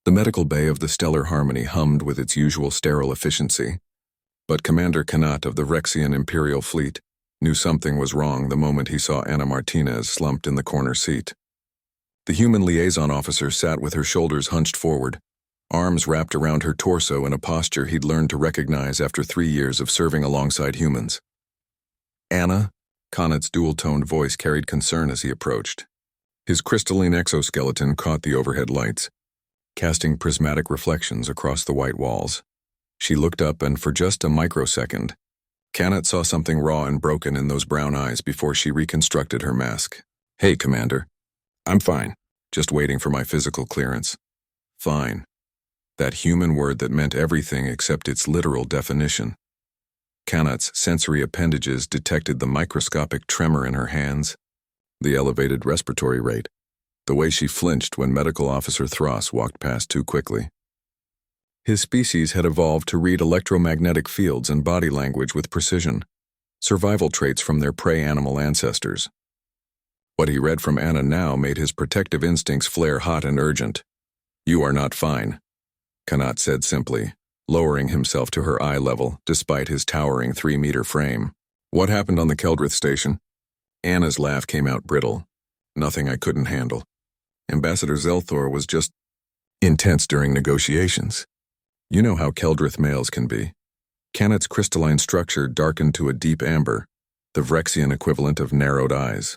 The medical bay of the Stellar Harmony hummed with its usual sterile efficiency, but Commander Kanat of the Rexian Imperial Fleet knew something was wrong the moment he saw Ana Martinez slumped in the corner seat. The human liaison officer sat with her shoulders hunched forward, arms wrapped around her torso in a posture he'd learned to recognize after 3 years of serving alongside humans. Ana? Kanat's dual-toned voice carried concern as he approached. His crystalline exoskeleton caught the overhead lights, casting prismatic reflections across the white walls. She looked up, and for just a microsecond, Kanat saw something raw and broken in those brown eyes before she reconstructed her mask. "Hey, Commander. I'm fine. Just waiting for my physical clearance." Fine. That human word that meant everything except its literal definition. Kanat's sensory appendages detected the microscopic tremor in her hands, the elevated respiratory rate, the way she flinched when Medical Officer Thross walked past too quickly. His species had evolved to read electromagnetic fields and body language with precision, survival traits from their prey animal ancestors. What he read from Ana now made his protective instincts flare hot and urgent. "You are not fine," Kanat said simply, lowering himself to her eye level despite his towering 3-meter frame. "What happened on the Keldrith station?" Ana's laugh came out brittle. "Nothing I couldn't handle. Ambassador Zelthor was just intense during negotiations. You know how Keldrith males can be." Kanat's crystalline structure darkened to a deep amber, the Vrexian equivalent of narrowed eyes.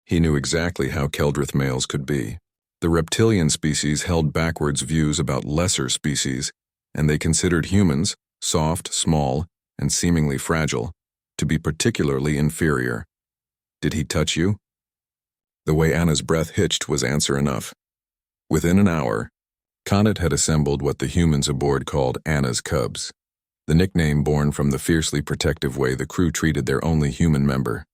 He knew exactly how Keldrith males could be. The reptilian species held backwards views about lesser species, and they considered humans, soft, small, and seemingly fragile, to be particularly inferior. "Did he touch you?" The way Ana's breath hitched was answer enough. Within an hour, Kanat had assembled what the humans aboard called Ana's Cubs, the nickname born from the fiercely protective way the crew treated their only human member.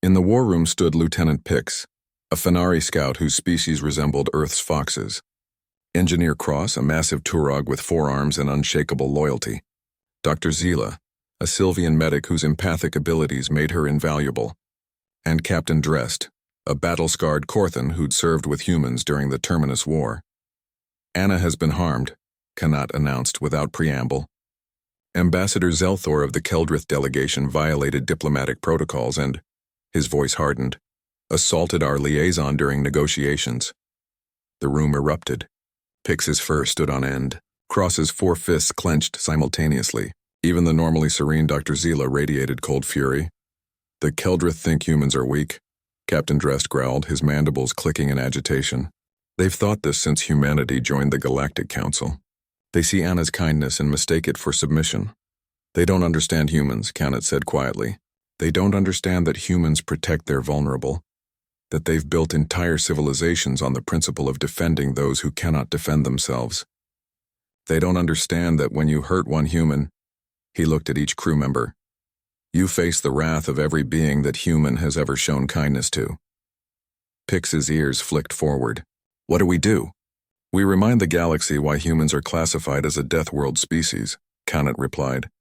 In the war room stood Lieutenant Pix, a Fenari scout whose species resembled Earth's foxes. Engineer Cross, a massive Turog with 4 arms and unshakable loyalty. Dr. Zila, a Sylvian medic whose empathic abilities made her invaluable. And Captain Drest, a battle-scarred Korthan who'd served with humans during the Terminus War. "Ana has been harmed," Kanat announced without preamble. "Ambassador Zelthor of the Keldrith delegation violated diplomatic protocols and," his voice hardened, "assaulted our liaison during negotiations." The room erupted. Pix's fur stood on end. Cross's 4 fists clenched simultaneously. Even the normally serene Dr. Zila radiated cold fury. "The Keldrith think humans are weak," Captain Drest growled, his mandibles clicking in agitation. "They've thought this since humanity joined the Galactic Council. They see Ana's kindness and mistake it for submission. They don't understand humans," Kanat said quietly. "They don't understand that humans protect their vulnerable, that they've built entire civilizations on the principle of defending those who cannot defend themselves. They don't understand that when you hurt one human," he looked at each crew member, "you face the wrath of every being that human has ever shown kindness to." Pix's ears flicked forward. "What do we do?" "We remind the galaxy why humans are classified as a Death World species," Kanat replied,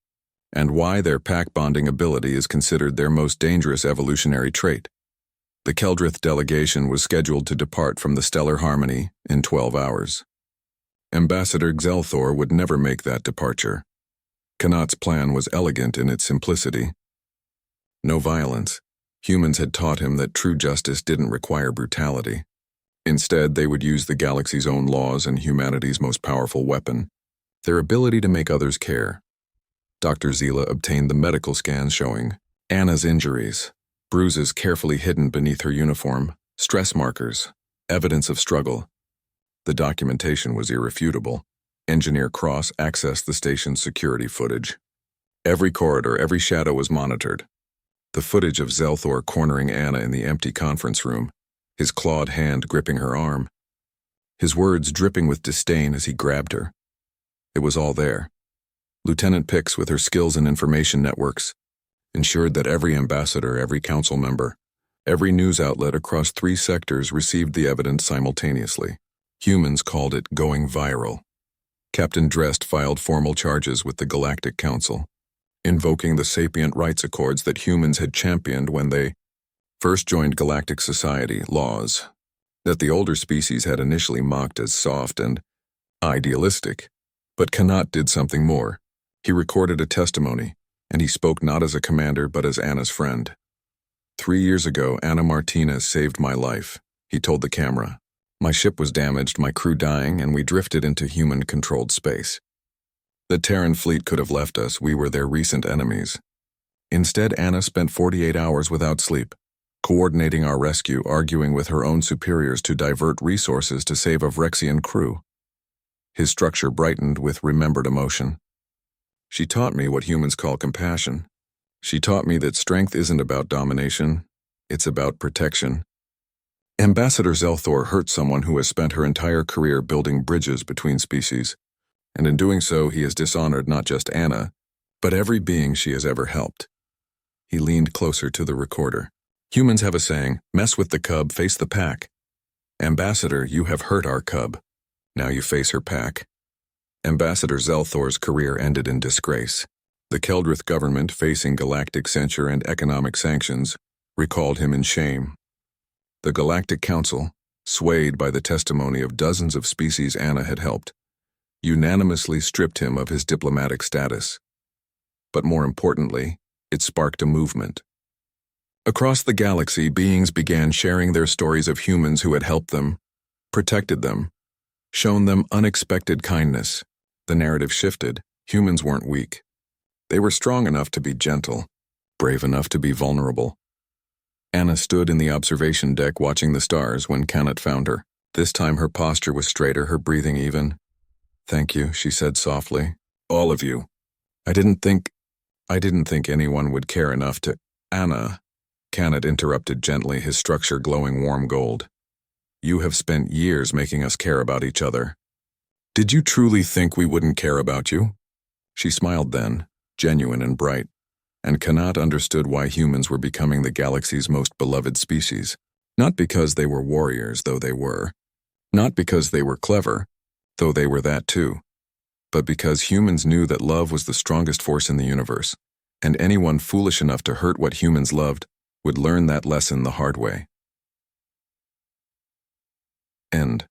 "and why their pack-bonding ability is considered their most dangerous evolutionary trait." The Keldrith delegation was scheduled to depart from the Stellar Harmony in 12 hours. Ambassador Zelthor would never make that departure. Kanat's plan was elegant in its simplicity. No violence. Humans had taught him that true justice didn't require brutality. Instead, they would use the galaxy's own laws and humanity's most powerful weapon, their ability to make others care. Dr. Zila obtained the medical scans showing Ana's injuries, bruises carefully hidden beneath her uniform, stress markers, evidence of struggle. The documentation was irrefutable. Engineer Cross accessed the station's security footage. Every corridor, every shadow was monitored. The footage of Zelthor cornering Ana in the empty conference room, his clawed hand gripping her arm, his words dripping with disdain as he grabbed her. It was all there. Lieutenant Pix, with her skills in information networks, ensured that every ambassador, every council member, every news outlet across 3 sectors received the evidence simultaneously. Humans called it going viral. Captain Drest filed formal charges with the Galactic Council, invoking the sapient rights accords that humans had championed when they first joined Galactic Society, laws that the older species had initially mocked as soft and Idealistic. But Kanat did something more. He recorded a testimony, and he spoke not as a commander but as Anna's friend. 3 years ago, Anna Martinez saved my life, he told the camera. My ship was damaged, my crew dying, and we drifted into human-controlled space. The Terran fleet could have left us, we were their recent enemies. Instead, Anna spent 48 hours without sleep, coordinating our rescue, arguing with her own superiors to divert resources to save a Vrexian crew. His structure brightened with remembered emotion. She taught me what humans call compassion. She taught me that strength isn't about domination, it's about protection. Ambassador Zelthor hurt someone who has spent her entire career building bridges between species, and in doing so he has dishonored not just Anna, but every being she has ever helped. He leaned closer to the recorder. Humans have a saying, mess with the cub, face the pack. Ambassador, you have hurt our cub. Now you face her pack. Ambassador Zelthor's career ended in disgrace. The Keldrith government, facing galactic censure and economic sanctions, recalled him in shame. The Galactic Council, swayed by the testimony of dozens of species Anna had helped, unanimously stripped him of his diplomatic status. But more importantly, it sparked a movement. Across the galaxy, beings began sharing their stories of humans who had helped them, protected them, shown them unexpected kindness. The narrative shifted. Humans weren't weak. They were strong enough to be gentle, brave enough to be vulnerable. Anna stood in the observation deck watching the stars when Kanat found her. This time her posture was straighter, her breathing even. Thank you, she said softly. All of you. I didn't think anyone would care enough to— Anna, Kanat interrupted gently, his structure glowing warm gold. You have spent years making us care about each other. Did you truly think we wouldn't care about you? She smiled then, genuine and bright, and Kanat understood why humans were becoming the galaxy's most beloved species. Not because they were warriors, though they were. Not because they were clever, though they were that too. But because humans knew that love was the strongest force in the universe, and anyone foolish enough to hurt what humans loved would learn that lesson the hard way. End.